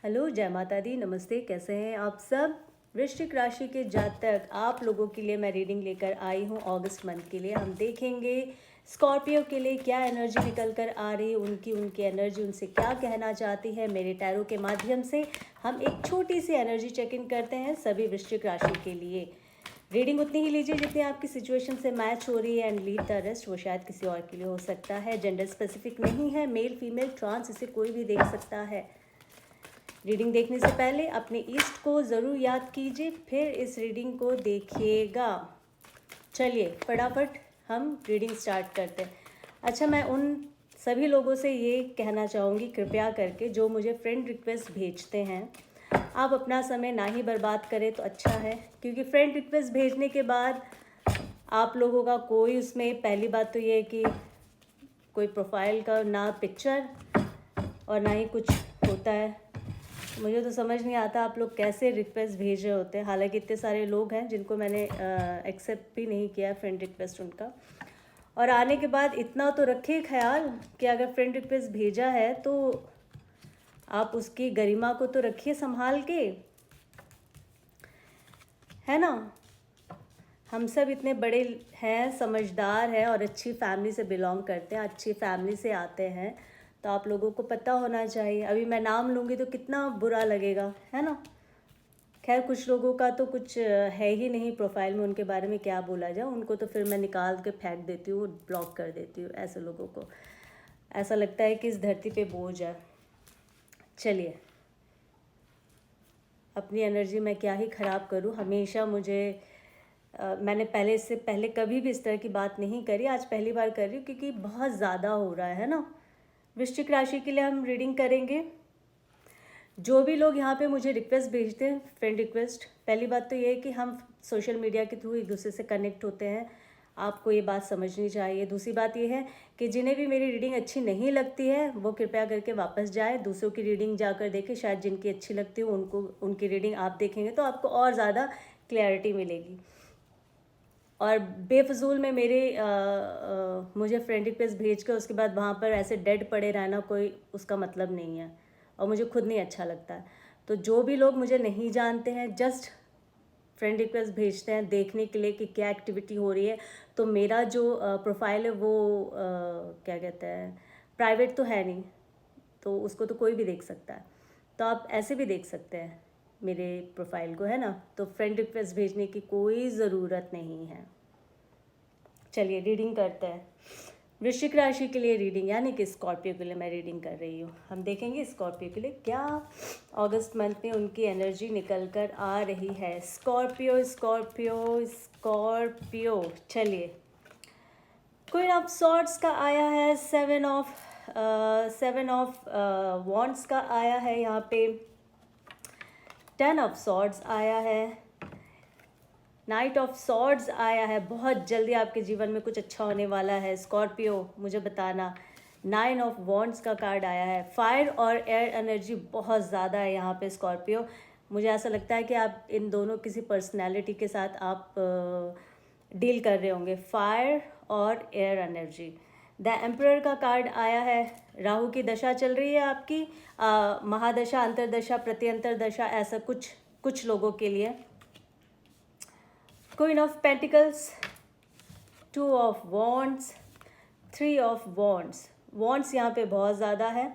Hello, जय माता दी, नमस्ते। कैसे हैं आप सब? वृश्चिक राशि के जातक आप लोगों के लिए मैं रीडिंग लेकर आई हूँ अगस्त मंथ के लिए। हम देखेंगे स्कॉर्पियो के लिए क्या एनर्जी निकल कर आ रही है, उनकी एनर्जी उनसे क्या कहना चाहती है। मेरे टैरो के माध्यम से हम एक छोटी सी एनर्जी चेक इन करते हैं सभी वृश्चिक राशि के लिए। रीडिंग उतनी ही लीजिए जितनी आपकी सिचुएशन से मैच हो रही है एंड लीव द रेस्ट। वो शायद किसी और के लिए हो सकता है। जेंडर स्पेसिफिक नहीं है, मेल फीमेल ट्रांस, इसे कोई भी देख सकता है। रीडिंग देखने से पहले अपने ईस्ट को ज़रूर याद कीजिए, फिर इस रीडिंग को देखिएगा। चलिए फटाफट हम रीडिंग स्टार्ट करते हैं। अच्छा, मैं उन सभी लोगों से ये कहना चाहूँगी कृपया करके जो मुझे फ्रेंड रिक्वेस्ट भेजते हैं, आप अपना समय ना ही बर्बाद करें तो अच्छा है, क्योंकि फ्रेंड रिक्वेस्ट भेजने के बाद आप लोगों का कोई उसमें, पहली बात तो ये है कि कोई प्रोफाइल का ना पिक्चर और ना ही कुछ होता है। मुझे तो समझ नहीं आता आप लोग कैसे रिक्वेस्ट भेज रहे होते हैं। हालांकि इतने सारे लोग हैं जिनको मैंने एक्सेप्ट भी नहीं किया फ्रेंड रिक्वेस्ट उनका। और आने के बाद इतना तो रखिए ख्याल कि अगर फ्रेंड रिक्वेस्ट भेजा है तो आप उसकी गरिमा को तो रखिए संभाल के, है ना। हम सब इतने बड़े हैं, समझदार हैं और अच्छी फैमिली से बिलोंग करते हैं, अच्छी फैमिली से आते हैं, तो आप लोगों को पता होना चाहिए। अभी मैं नाम लूँगी तो कितना बुरा लगेगा, है ना। खैर, कुछ लोगों का तो कुछ है ही नहीं प्रोफाइल में, उनके बारे में क्या बोला जाए। उनको तो फिर मैं निकाल के फेंक देती हूँ, ब्लॉक कर देती हूँ। ऐसे लोगों को ऐसा लगता है कि इस धरती पे बोझ है। चलिए, अपनी एनर्जी मैं क्या ही ख़राब करूँ। हमेशा मुझे मैंने पहले, इससे पहले कभी भी इस तरह की बात नहीं करी, आज पहली बार कर रही हूँ क्योंकि बहुत ज़्यादा हो रहा है ना। वृश्चिक राशि के लिए हम रीडिंग करेंगे। जो भी लोग यहाँ पे मुझे रिक्वेस्ट भेजते हैं, फ्रेंड रिक्वेस्ट, पहली बात तो ये है कि हम सोशल मीडिया के थ्रू एक दूसरे से कनेक्ट होते हैं, आपको ये बात समझनी चाहिए। दूसरी बात ये है कि जिन्हें भी मेरी रीडिंग अच्छी नहीं लगती है वो कृपया करके वापस जाए, दूसरों की रीडिंग जाकर देखें। शायद जिनकी अच्छी लगती हो उनको, उनकी रीडिंग आप देखेंगे तो आपको और ज़्यादा क्लैरिटी मिलेगी। और बेफजूल में मुझे फ्रेंड रिक्वेस्ट भेज कर उसके बाद वहाँ पर ऐसे डेड पड़े रहना कोई उसका मतलब नहीं है और मुझे खुद नहीं अच्छा लगता है। तो जो भी लोग मुझे नहीं जानते हैं, जस्ट फ्रेंड रिक्वेस्ट भेजते हैं देखने के लिए कि क्या एक्टिविटी हो रही है, तो मेरा जो प्रोफाइल है वो क्या कहते हैं, प्राइवेट तो है नहीं, तो उसको तो कोई भी देख सकता है। तो आप ऐसे भी देख सकते हैं मेरे प्रोफाइल को, है ना। तो फ्रेंड रिक्वेस्ट भेजने की कोई ज़रूरत नहीं है। चलिए रीडिंग करते हैं। वृश्चिक राशि के लिए रीडिंग, यानी कि स्कॉर्पियो के लिए मैं रीडिंग कर रही हूँ। हम देखेंगे स्कॉर्पियो के लिए क्या अगस्त मंथ में उनकी एनर्जी निकल कर आ रही है। Scorpio Scorpio Scorpio. चलिए, क्वीन ऑफ सॉर्ड्स का आया है, सेवन ऑफ वॉन्ड्स का आया है, यहाँ पे 10 ऑफ सॉर्ड्स आया है, नाइट ऑफ सॉर्ड्स आया है। बहुत जल्दी आपके जीवन में कुछ अच्छा होने वाला है स्कॉर्पियो, मुझे बताना। 9 ऑफ वॉन्ड्स का कार्ड आया है। फायर और एयर एनर्जी बहुत ज़्यादा है यहाँ पे स्कॉर्पियो। मुझे ऐसा लगता है कि आप इन दोनों किसी पर्सनैलिटी के साथ आप डील कर रहे होंगे, फायर और एयर एनर्जी। द एम्परर का कार्ड आया है। राहु की दशा चल रही है आपकी, महादशा, अंतरदशा, प्रत्यंतर दशा, ऐसा कुछ कुछ लोगों के लिए। Queen of pentacles, 2 of wands, 3 of wands. Wands यहाँ पे बहुत ज़्यादा है।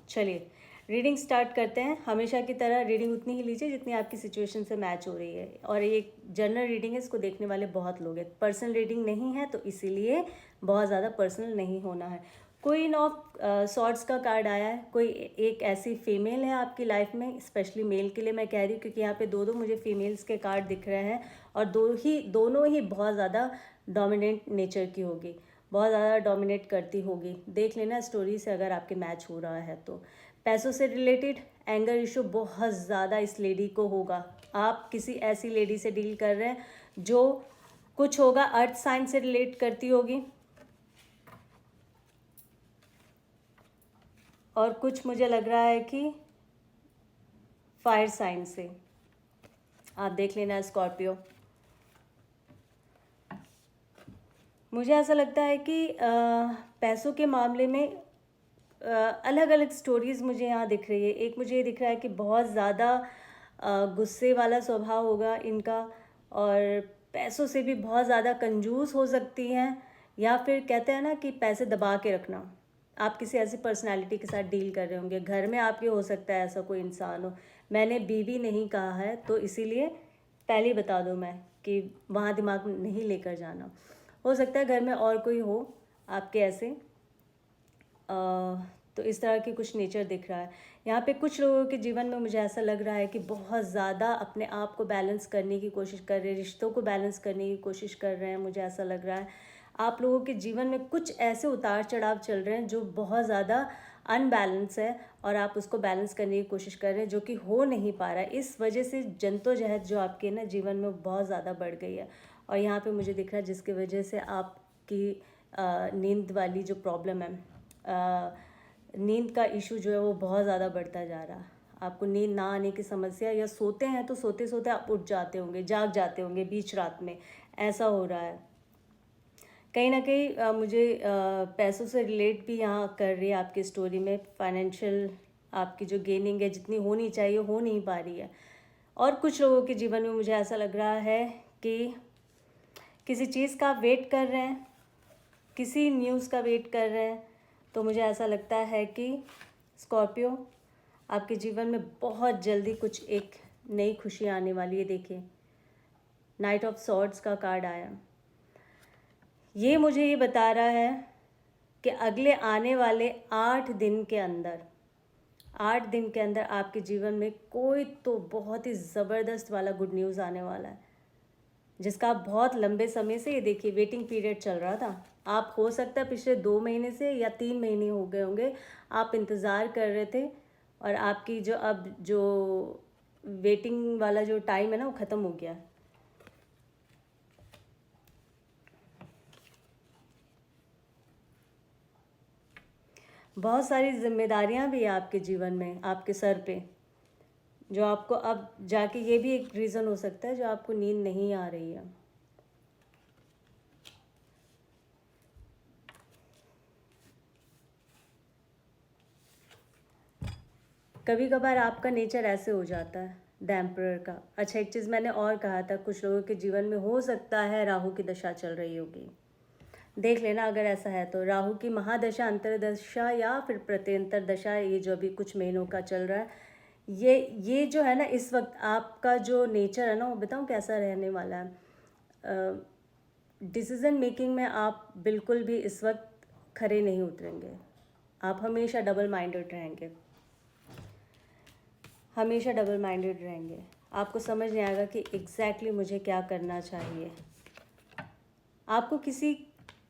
चलिए रीडिंग स्टार्ट करते हैं। हमेशा की तरह रीडिंग उतनी ही लीजिए जितनी आपकी सिचुएशन से मैच हो रही है। और ये एक जनरल रीडिंग है, इसको देखने वाले बहुत लोग हैं। पर्सनल रीडिंग नहीं है तो इसीलिए बहुत ज़्यादा पर्सनल नहीं होना है। क्वीन ऑफ सॉर्ड्स का कार्ड आया है। कोई एक ऐसी फीमेल है आपकी लाइफ में, स्पेशली मेल के लिए मैं कह रही हूँ क्योंकि यहाँ पे दो मुझे फीमेल्स के कार्ड दिख रहे हैं और दोनों ही बहुत ज़्यादा डोमिनेंट नेचर की होगी, बहुत ज़्यादा डोमिनेट करती होगी। देख लेना स्टोरी से अगर आपके मैच हो रहा है तो। पैसों से रिलेटेड एंगर इशू बहुत ज़्यादा इस लेडी को होगा। आप किसी ऐसी लेडी से डील कर रहे हैं जो कुछ होगा अर्थ साइन से रिलेट करती होगी और कुछ मुझे लग रहा है कि फायर साइन से। आप देख लेना स्कॉर्पियो। मुझे ऐसा लगता है कि पैसों के मामले में अलग अलग स्टोरीज़ मुझे यहाँ दिख रही है। एक मुझे ये दिख रहा है कि बहुत ज़्यादा गुस्से वाला स्वभाव होगा इनका, और पैसों से भी बहुत ज़्यादा कंजूस हो सकती हैं, या फिर कहते हैं ना कि पैसे दबा के रखना। आप किसी ऐसी पर्सनालिटी के साथ डील कर रहे होंगे। घर में आपके हो सकता है ऐसा कोई इंसान हो। मैंने बीवी नहीं कहा है, तो इसीलिए पहले ही बता दूं मैं कि वहाँ दिमाग नहीं लेकर जाना। हो सकता है घर में और कोई हो आपके ऐसे। तो इस तरह की कुछ नेचर दिख रहा है यहाँ पे। कुछ लोगों के जीवन में मुझे ऐसा लग रहा है कि बहुत ज़्यादा अपने आप को बैलेंस करने की कोशिश कर रहे हैं, रिश्तों को बैलेंस करने की कोशिश कर रहे हैं। मुझे ऐसा लग रहा है आप लोगों के जीवन में कुछ ऐसे उतार चढ़ाव चल रहे हैं जो बहुत ज़्यादा अनबैलेंस है, और आप उसको बैलेंस करने की कोशिश कर रहे हैं, जो कि हो नहीं पा रहा है। इस वजह से जद्दोजहद जो आपके ना जीवन में बहुत ज़्यादा बढ़ गई है। और यहाँ पे मुझे दिख रहा है जिसकी वजह से आपकी नींद वाली जो प्रॉब्लम है, नींद का इशू जो है वो बहुत ज़्यादा बढ़ता जा रहा है। आपको नींद ना आने की समस्या, या सोते हैं तो सोते सोते आप उठ जाते होंगे, जाग जाते होंगे बीच रात में, ऐसा हो रहा है। कहीं ना कहीं मुझे पैसों से रिलेट भी यहाँ कर रही है आपकी स्टोरी में। फाइनेंशियल आपकी जो गेनिंग है जितनी होनी चाहिए हो नहीं पा रही है। और कुछ लोगों के जीवन में मुझे ऐसा लग रहा है कि किसी चीज़ का वेट कर रहे हैं, किसी न्यूज़ का वेट कर रहे हैं। तो मुझे ऐसा लगता है कि स्कॉर्पियो, आपके जीवन में बहुत जल्दी कुछ एक नई खुशी आने वाली है। देखिए, नाइट ऑफ सॉर्ड्स का कार्ड आया। ये मुझे ये बता रहा है कि अगले आने वाले 8 दिन के अंदर, 8 दिन के अंदर आपके जीवन में कोई तो बहुत ही ज़बरदस्त वाला गुड न्यूज़ आने वाला है, जिसका आप बहुत लंबे समय से, ये देखिए, वेटिंग पीरियड चल रहा था। आप हो सकता है पिछले 2 महीने से या 3 महीने हो गए होंगे आप इंतज़ार कर रहे थे, और आपकी जो अब जो वेटिंग वाला जो टाइम है ना वो ख़त्म हो गया। बहुत सारी जिम्मेदारियां भी है आपके जीवन में, आपके सर पे, जो आपको अब जाके, ये भी एक रीज़न हो सकता है जो आपको नींद नहीं आ रही है। कभी कभार आपका नेचर ऐसे हो जाता है, द एम्परर का। अच्छा, एक चीज़ मैंने और कहा था, कुछ लोगों के जीवन में हो सकता है राहु की दशा चल रही होगी। देख लेना अगर ऐसा है तो। राहु की महादशा, अंतरदशा या फिर प्रत्यंतर दशा, ये जो अभी कुछ महीनों का चल रहा है, ये जो है ना, इस वक्त आपका जो नेचर है ना, वो बताऊँ कैसा रहने वाला है। डिसीज़न मेकिंग में आप बिल्कुल भी इस वक्त खरे नहीं उतरेंगे। आप हमेशा डबल माइंडेड रहेंगे, हमेशा डबल माइंडेड रहेंगे। आपको समझ नहीं आएगा कि एग्जैक्टली मुझे क्या करना चाहिए। आपको किसी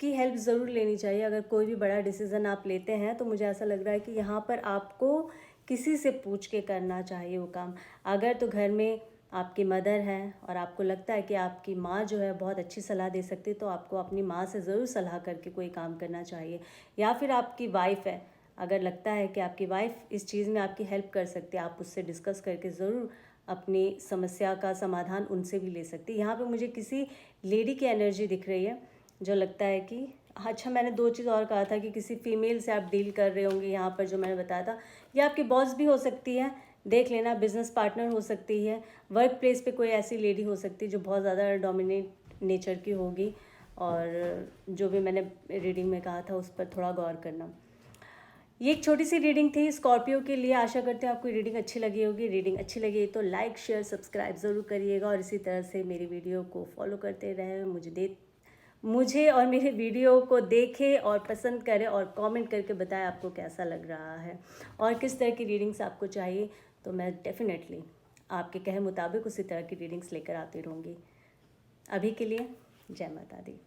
की हेल्प ज़रूर लेनी चाहिए। अगर कोई भी बड़ा डिसीज़न आप लेते हैं तो मुझे ऐसा लग रहा है कि यहाँ पर आपको किसी से पूछ के करना चाहिए वो काम। अगर तो घर में आपकी मदर है और आपको लगता है कि आपकी माँ जो है बहुत अच्छी सलाह दे सकती है, तो आपको अपनी माँ से ज़रूर सलाह करके कोई काम करना चाहिए। या फिर आपकी वाइफ है, अगर लगता है कि आपकी वाइफ इस चीज़ में आपकी हेल्प कर सकती है, आप उससे डिस्कस करके ज़रूर अपनी समस्या का समाधान उनसे भी ले सकती है। यहाँ पे मुझे किसी लेडी की एनर्जी दिख रही है, जो लगता है कि, अच्छा, मैंने 2 चीज़ और कहा था कि किसी फीमेल से आप डील कर रहे होंगे यहाँ पर, जो मैंने बताया था। या आपकी बॉस भी हो सकती है, देख लेना। बिजनेस पार्टनर हो सकती है। वर्क प्लेस पे कोई ऐसी लेडी हो सकती है जो बहुत ज़्यादा डोमिनेट नेचर की होगी। और जो भी मैंने रीडिंग में कहा था उस पर थोड़ा गौर करना। ये एक छोटी सी रीडिंग थी स्कॉर्पियो के लिए। आशा करते हैं आपको रीडिंग अच्छी लगी होगी। रीडिंग अच्छी लगी तो लाइक, शेयर, सब्सक्राइब ज़रूर करिएगा, और इसी तरह से मेरी वीडियो को फॉलो करते रहें। मुझे और मेरे वीडियो को देखें और पसंद करें, और कमेंट करके बताएं आपको कैसा लग रहा है और किस तरह की रीडिंग्स आपको चाहिए। तो मैं डेफिनेटली आपके कहे मुताबिक उसी तरह की रीडिंग्स लेकर आती रहूँगी। अभी के लिए जय माता दी।